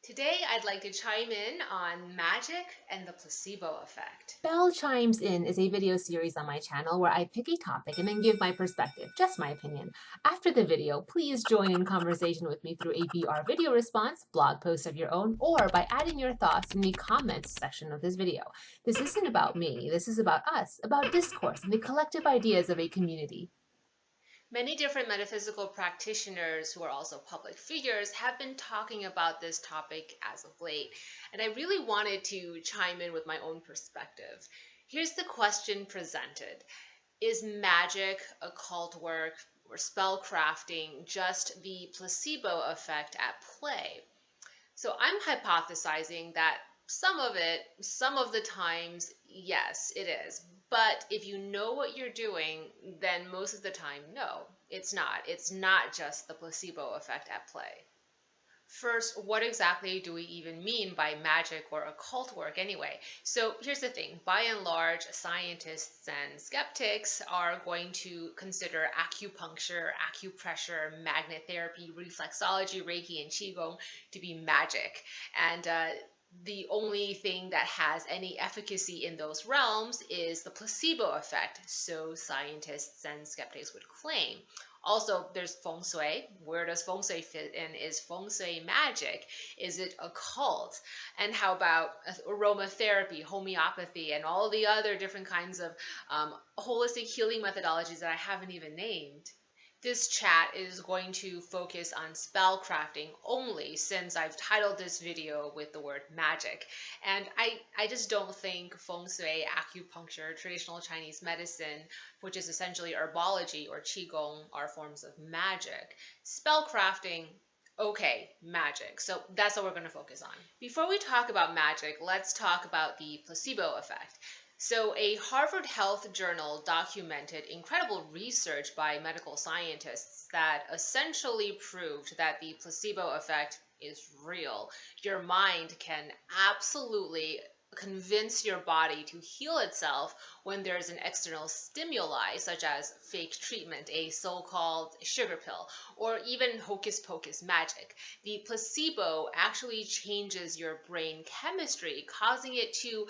Today, I'd like to chime in on magic and the placebo effect. Bell Chimes In is a video series on my channel where I pick a topic and then give my perspective, just my opinion. After the video, please join in conversation with me through a VR video response, blog post of your own, or by adding your thoughts in the comments section of this video. This isn't about me, this is about us, about discourse and the collective ideas of a community. Many different metaphysical practitioners who are also public figures have been talking about this topic as of late, and I really wanted to chime in with my own perspective. Here's the question presented. Is magic, occult work, or spell crafting just the placebo effect at play? So I'm hypothesizing that some of the times, yes, it is. But if you know what you're doing, then most of the time, no, it's not. It's not just the placebo effect at play. First, what exactly do we even mean by magic or occult work anyway? So here's the thing. By and large, scientists and skeptics are going to consider acupuncture, acupressure, magnet therapy, reflexology, Reiki, and Qigong to be magic. And the only thing that has any efficacy in those realms is the placebo effect, so scientists and skeptics would claim. Also, there's feng shui. Where does feng shui fit in? Is feng shui magic? Is it occult? And how about aromatherapy, homeopathy, and all the other different kinds of holistic healing methodologies that I haven't even named? This chat is going to focus on spell crafting only since I've titled this video with the word magic. And I just don't think feng shui, acupuncture, traditional Chinese medicine, which is essentially herbology or qigong, are forms of magic. Spell crafting, okay, magic. So that's what we're going to focus on. Before we talk about magic, let's talk about the placebo effect. So, a Harvard Health Journal documented incredible research by medical scientists that essentially proved that the placebo effect is real. Your mind can absolutely convince your body to heal itself when there's an external stimuli, such as fake treatment, a so-called sugar pill, or even hocus pocus magic. The placebo actually changes your brain chemistry, causing it to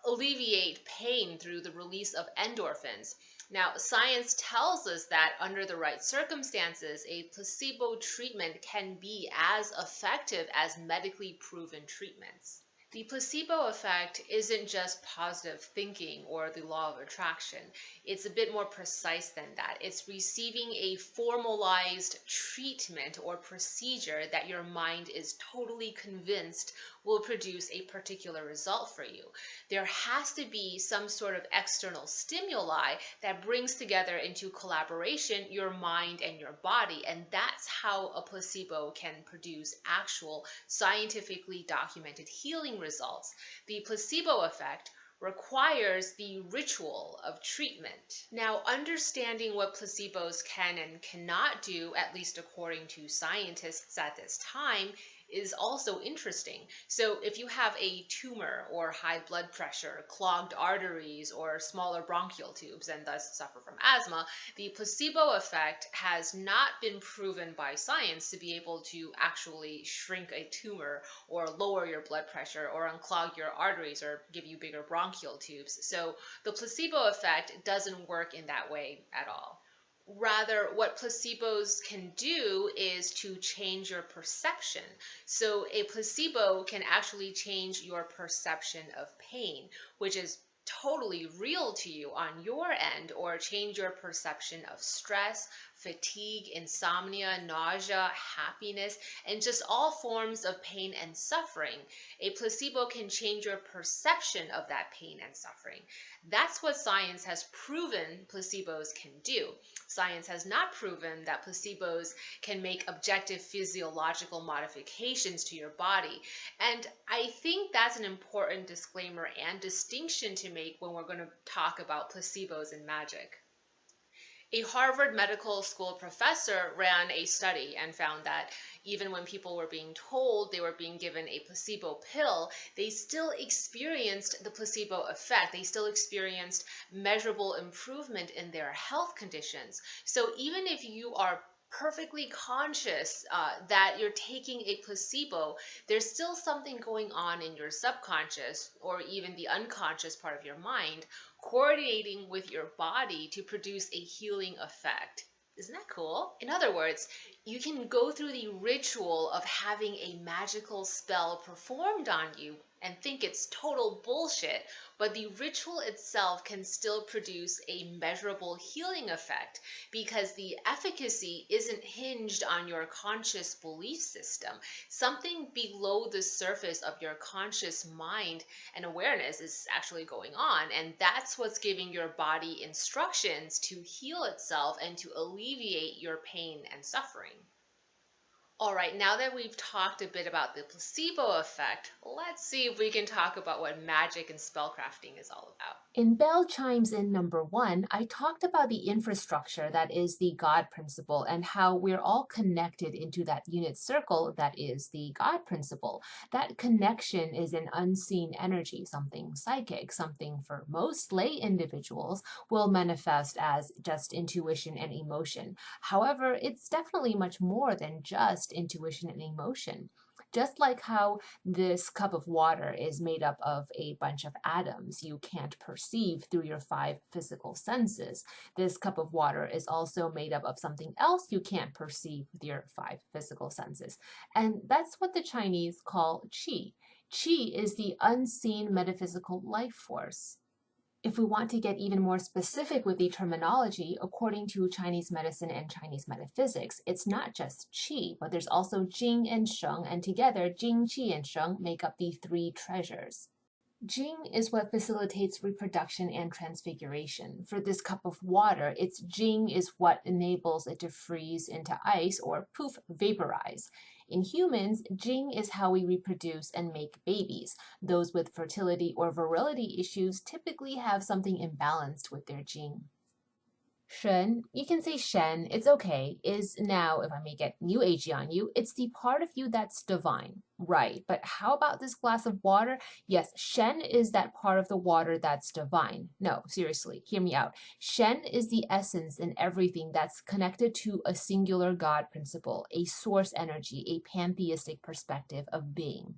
alleviate pain through the release of endorphins. Now, science tells us that under the right circumstances, a placebo treatment can be as effective as medically proven treatments. The placebo effect isn't just positive thinking or the law of attraction. It's a bit more precise than that. It's receiving a formalized treatment or procedure that your mind is totally convinced will produce a particular result for you. There has to be some sort of external stimuli that brings together into collaboration your mind and your body, and that's how a placebo can produce actual scientifically documented healing results. The placebo effect requires the ritual of treatment. Now, understanding what placebos can and cannot do, at least according to scientists at this time, is also interesting. So if you have a tumor or high blood pressure, clogged arteries, or smaller bronchial tubes and thus suffer from asthma, the placebo effect has not been proven by science to be able to actually shrink a tumor or lower your blood pressure or unclog your arteries or give you bigger bronchial tubes. So the placebo effect doesn't work in that way at all. Rather, what placebos can do is to change your perception. So a placebo can actually change your perception of pain, which is totally real to you on your end, or change your perception of stress, fatigue, insomnia, nausea, happiness, and just all forms of pain and suffering. A placebo can change your perception of that pain and suffering. That's what science has proven placebos can do. Science has not proven that placebos can make objective physiological modifications to your body. And I think that's an important disclaimer and distinction to make when we're going to talk about placebos and magic. A Harvard Medical School professor ran a study and found that even when people were being told they were being given a placebo pill, they still experienced the placebo effect. They still experienced measurable improvement in their health conditions. So even if you are perfectly conscious that you're taking a placebo, there's still something going on in your subconscious or even the unconscious part of your mind coordinating with your body to produce a healing effect. Isn't that cool? In other words, you can go through the ritual of having a magical spell performed on you and think it's total bullshit, but the ritual itself can still produce a measurable healing effect because the efficacy isn't hinged on your conscious belief system. Something below the surface of your conscious mind and awareness is actually going on, and that's what's giving your body instructions to heal itself and to alleviate your pain and suffering. All right, now that we've talked a bit about the placebo effect, let's see if we can talk about what magic and spellcrafting is all about. In Bell Chimes In #1, I talked about the infrastructure that is the God principle and how we're all connected into that unit circle that is the God principle. That connection is an unseen energy, something psychic, something for most lay individuals will manifest as just intuition and emotion. However, it's definitely much more than just intuition and emotion. Just like how this cup of water is made up of a bunch of atoms you can't perceive through your five physical senses. This cup of water is also made up of something else you can't perceive with your five physical senses. And that's what the Chinese call qi. Qi is the unseen metaphysical life force. If we want to get even more specific with the terminology, according to Chinese medicine and Chinese metaphysics, it's not just qi, but there's also jing and sheng, and together jing, qi, and sheng make up the three treasures. Jing is what facilitates reproduction and transfiguration. For this cup of water, its jing is what enables it to freeze into ice or poof, vaporize. In humans, jing is how we reproduce and make babies. Those with fertility or virility issues typically have something imbalanced with their jing. Shen, you can say Shen, it's okay, is now, if I may get new agey on you, it's the part of you that's divine. Right, but how about this glass of water? Yes, Shen is that part of the water that's divine. No, seriously, hear me out. Shen is the essence in everything that's connected to a singular God principle, a source energy, a pantheistic perspective of being.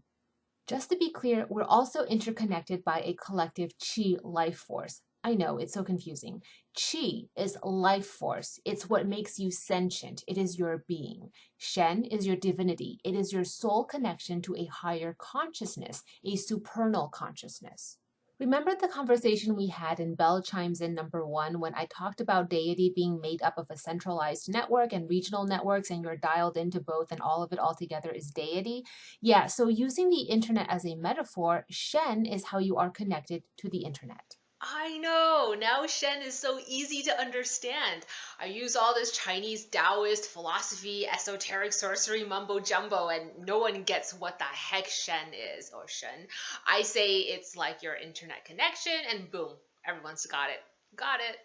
Just to be clear, we're also interconnected by a collective qi life force. I know, it's so confusing. Qi is life force. It's what makes you sentient. It is your being. Shen is your divinity. It is your soul connection to a higher consciousness, a supernal consciousness. Remember the conversation we had in Bell Chimes In #1 when I talked about deity being made up of a centralized network and regional networks and you're dialed into both and all of it all together is deity? Yeah, so using the internet as a metaphor, Shen is how you are connected to the internet. I know, now Shen is so easy to understand. I use all this Chinese Taoist philosophy, esoteric sorcery mumbo jumbo, and no one gets what the heck Shen is, or Shen. I say it's like your internet connection, and boom, everyone's got it. Got it.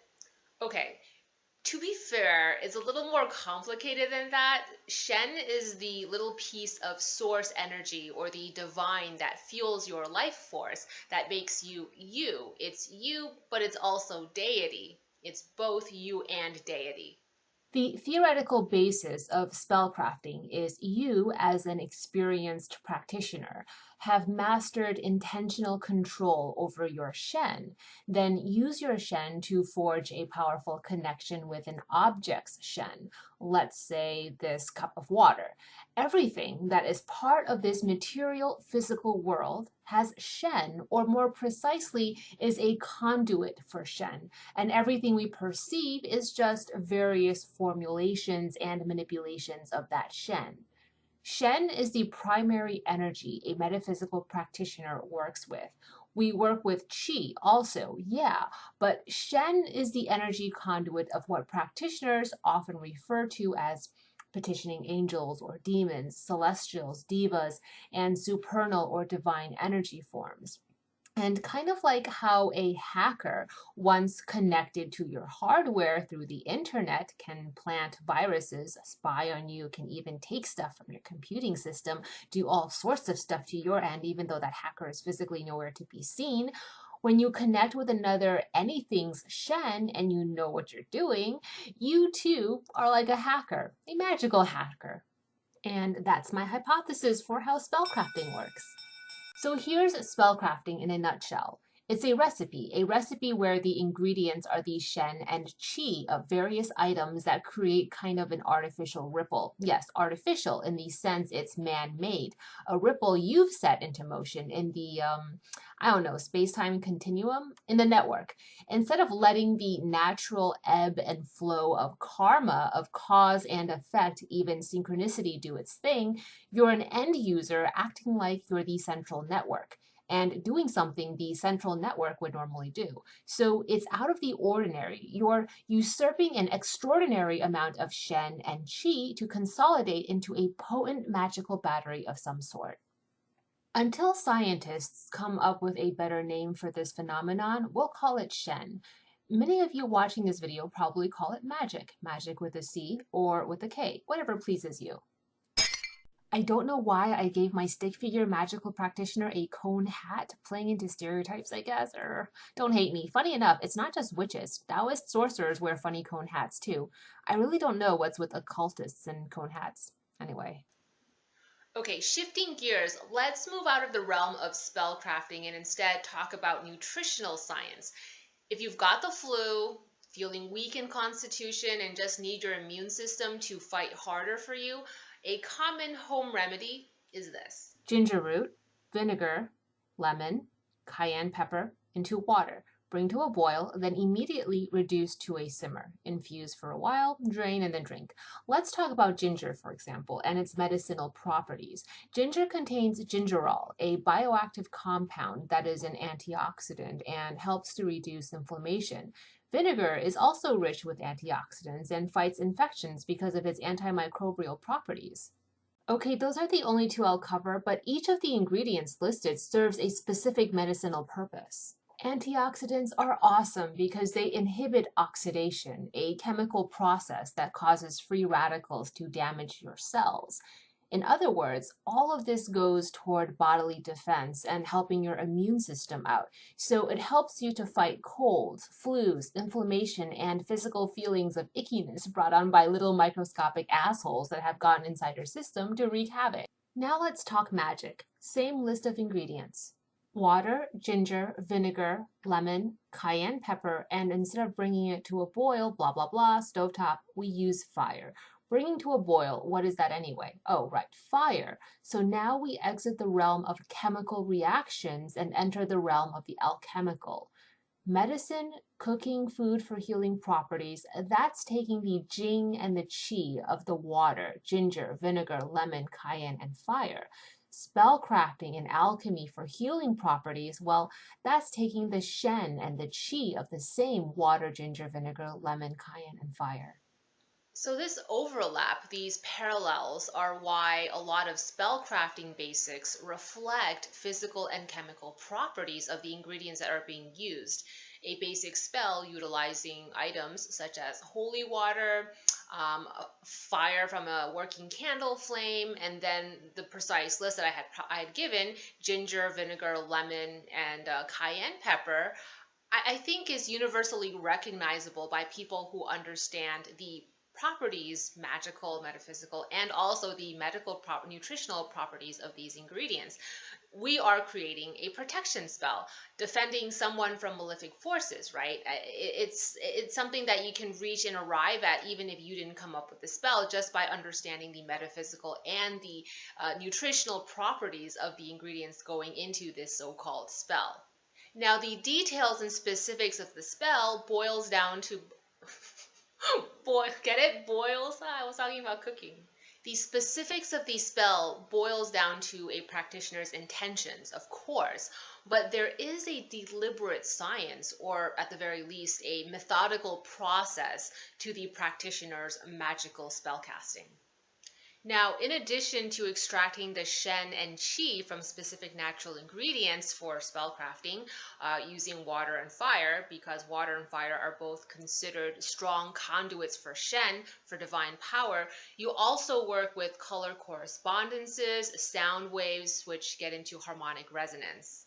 Okay, to be fair, it's a little more complicated than that. Shen is the little piece of source energy or the divine that fuels your life force that makes you you. It's you, but it's also deity. It's both you and deity. The theoretical basis of spellcrafting is you, as an experienced practitioner, have mastered intentional control over your Shen. Then use your Shen to forge a powerful connection with an object's Shen, let's say this cup of water. Everything that is part of this material physical world has Shen, or more precisely, is a conduit for Shen, and everything we perceive is just various formulations and manipulations of that Shen. Shen is the primary energy a metaphysical practitioner works with. We work with qi also, yeah, but Shen is the energy conduit of what practitioners often refer to as petitioning angels or demons, celestials, divas, and supernal or divine energy forms. And kind of like how a hacker, once connected to your hardware through the internet, can plant viruses, spy on you, can even take stuff from your computing system, do all sorts of stuff to your end, even though that hacker is physically nowhere to be seen. When you connect with another anything's Shen and you know what you're doing, you too are like a hacker, a magical hacker. And that's my hypothesis for how spellcrafting works. So here's spellcrafting in a nutshell. It's a recipe where the ingredients are the shen and qi of various items that create kind of an artificial ripple. Yes, artificial in the sense it's man-made. A ripple you've set into motion in the, I don't know, space-time continuum in the network. Instead of letting the natural ebb and flow of karma, of cause and effect, even synchronicity do its thing, you're an end user acting like you're the central network and doing something the central network would normally do. So it's out of the ordinary. You're usurping an extraordinary amount of shen and qi to consolidate into a potent magical battery of some sort. Until scientists come up with a better name for this phenomenon, we'll call it Shen. Many of you watching this video probably call it magic, magic with a C or with a K, whatever pleases you. I don't know why I gave my stick figure magical practitioner a cone hat, playing into stereotypes, I guess, or don't hate me. Funny enough, it's not just witches. Taoist sorcerers wear funny cone hats too. I really don't know what's with occultists and cone hats. Anyway. Okay, shifting gears, let's move out of the realm of spellcrafting and instead talk about nutritional science. If you've got the flu, feeling weak in constitution, and just need your immune system to fight harder for you, a common home remedy is this. Ginger root, vinegar, lemon, cayenne pepper into water. Bring to a boil, then immediately reduce to a simmer. Infuse for a while, drain, and then drink. Let's talk about ginger, for example, and its medicinal properties. Ginger contains gingerol, a bioactive compound that is an antioxidant and helps to reduce inflammation. Vinegar is also rich with antioxidants and fights infections because of its antimicrobial properties. Okay, those are the only two I'll cover, but each of the ingredients listed serves a specific medicinal purpose. Antioxidants are awesome because they inhibit oxidation, a chemical process that causes free radicals to damage your cells. In other words, all of this goes toward bodily defense and helping your immune system out. So it helps you to fight colds, flus, inflammation, and physical feelings of ickiness brought on by little microscopic assholes that have gotten inside your system to wreak havoc. Now let's talk magic. Same list of ingredients. Water, ginger, vinegar, lemon, cayenne pepper, and instead of bringing it to a boil, blah, blah, blah, stovetop, we use fire. Bringing to a boil, what is that anyway? Oh, right, fire. So now we exit the realm of chemical reactions and enter the realm of the alchemical. Medicine, cooking food for healing properties, that's taking the jing and the qi of the water, ginger, vinegar, lemon, cayenne, and fire. Spellcrafting and alchemy for healing properties, well, that's taking the shen and the qi of the same water, ginger, vinegar, lemon, cayenne, and fire. So this overlap, these parallels, are why a lot of spellcrafting basics reflect physical and chemical properties of the ingredients that are being used. A basic spell utilizing items such as holy water, fire from a working candle flame, and then the precise list that I had given, ginger, vinegar, lemon, and cayenne pepper, I think is universally recognizable by people who understand the properties, magical, metaphysical, and also the nutritional properties of these ingredients. We are creating a protection spell, defending someone from malefic forces, right? It's something that you can reach and arrive at even if you didn't come up with the spell, just by understanding the metaphysical and the nutritional properties of the ingredients going into this so-called spell. Now, the details and specifics of the spell boils down to get it? Boils? I was talking about cooking. The specifics of the spell boils down to a practitioner's intentions, of course, but there is a deliberate science, or at the very least, a methodical process to the practitioner's magical spellcasting. Now, in addition to extracting the shen and qi from specific natural ingredients for spellcrafting, using water and fire, because water and fire are both considered strong conduits for shen, for divine power, you also work with color correspondences, sound waves, which get into harmonic resonance.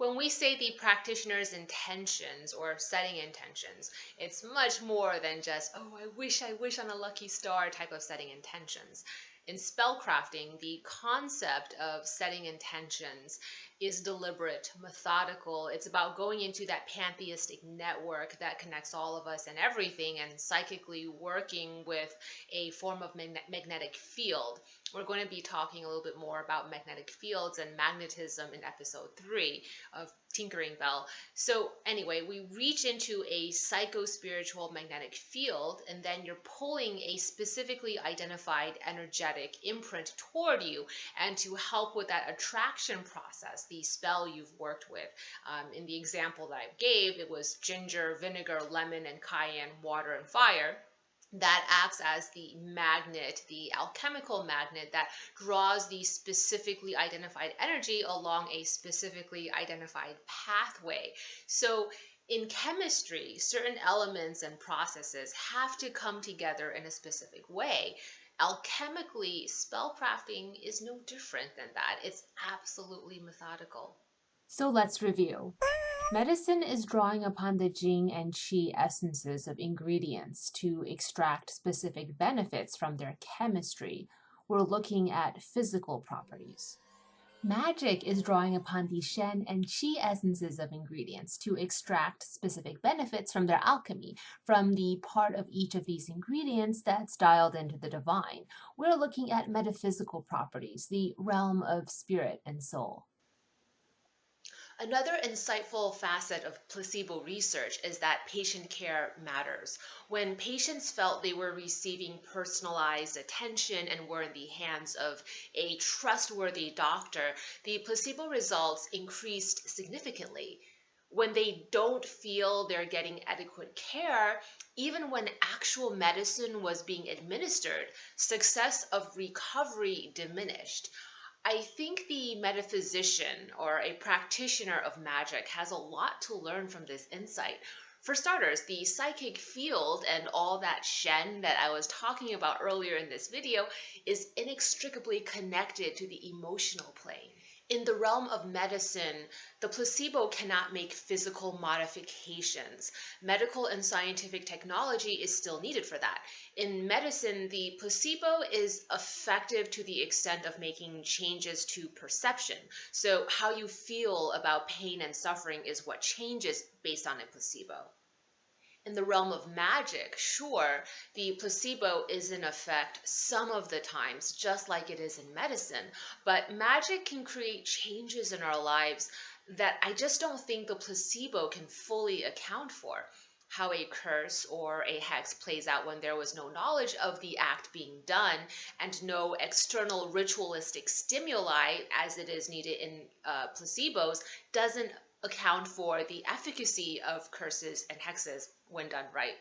When we say the practitioner's intentions or setting intentions, it's much more than just, oh, I wish on a lucky star type of setting intentions. In spellcrafting, the concept of setting intentions is deliberate, methodical. It's about going into that pantheistic network that connects all of us and everything and psychically working with a form of magnetic field. We're going to be talking a little bit more about magnetic fields and magnetism in episode 3 of Tinkering Bell. So anyway, we reach into a psycho-spiritual magnetic field, and then you're pulling a specifically identified energetic imprint toward you. And to help with that attraction process, the spell you've worked with, in the example that I gave, it was ginger, vinegar, lemon, and cayenne, water, and fire. That acts as the magnet, the alchemical magnet that draws the specifically identified energy along a specifically identified pathway. So in chemistry, certain elements and processes have to come together in a specific way. Alchemically, spellcrafting is no different than that. It's absolutely methodical. So let's review. Medicine is drawing upon the Jing and Qi essences of ingredients to extract specific benefits from their chemistry. We're looking at physical properties. Magic is drawing upon the Shen and Qi essences of ingredients to extract specific benefits from their alchemy, from the part of each of these ingredients that's dialed into the divine. We're looking at metaphysical properties, the realm of spirit and soul. Another insightful facet of placebo research is that patient care matters. When patients felt they were receiving personalized attention and were in the hands of a trustworthy doctor, the placebo results increased significantly. When they don't feel they're getting adequate care, even when actual medicine was being administered, success of recovery diminished. I think the metaphysician or a practitioner of magic has a lot to learn from this insight. For starters, the psychic field and all that Shen that I was talking about earlier in this video is inextricably connected to the emotional plane. In the realm of medicine, the placebo cannot make physical modifications. Medical and scientific technology is still needed for that. In medicine, the placebo is effective to the extent of making changes to perception. So how you feel about pain and suffering is what changes based on a placebo. In the realm of magic, sure, the placebo is in effect some of the times, just like it is in medicine, but magic can create changes in our lives that I just don't think the placebo can fully account for. How a curse or a hex plays out when there was no knowledge of the act being done and no external ritualistic stimuli as it is needed in placebos doesn't account for the efficacy of curses and hexes when done right.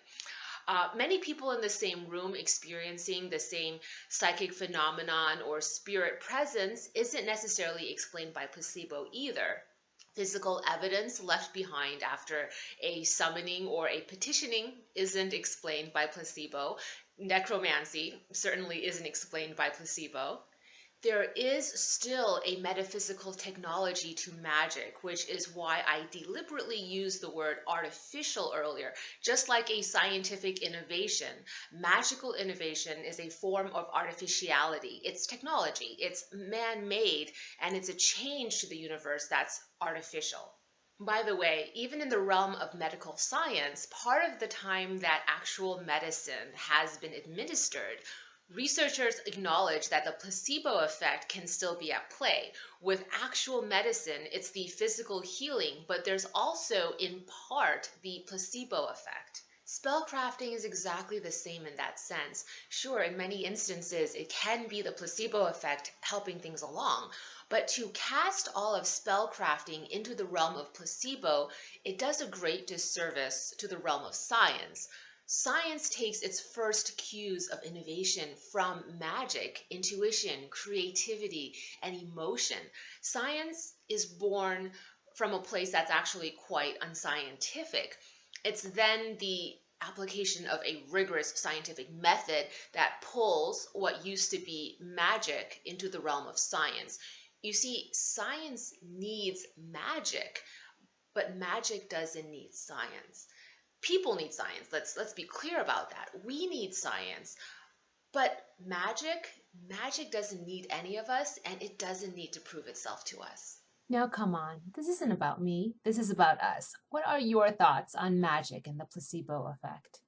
Many people in the same room experiencing the same psychic phenomenon or spirit presence isn't necessarily explained by placebo either. Physical evidence left behind after a summoning or a petitioning isn't explained by placebo. Necromancy certainly isn't explained by placebo. There is still a metaphysical technology to magic, which is why I deliberately used the word artificial earlier. Just like a scientific innovation, magical innovation is a form of artificiality. It's technology, it's man-made, and it's a change to the universe that's artificial. By the way, even in the realm of medical science, part of the time that actual medicine has been administered, researchers acknowledge that the placebo effect can still be at play. With actual medicine, it's the physical healing, but there's also, in part, the placebo effect. Spellcrafting is exactly the same in that sense. Sure, in many instances, it can be the placebo effect helping things along, but to cast all of spellcrafting into the realm of placebo, it does a great disservice to the realm of science. Science takes its first cues of innovation from magic, intuition, creativity, and emotion. Science is born from a place that's actually quite unscientific. It's then the application of a rigorous scientific method that pulls what used to be magic into the realm of science. You see, science needs magic, but magic doesn't need science. People need science. Let's be clear about that. We need science, but magic doesn't need any of us, and it doesn't need to prove itself to us. Now, come on, this isn't about me. This is about us. What are your thoughts on magic and the placebo effect?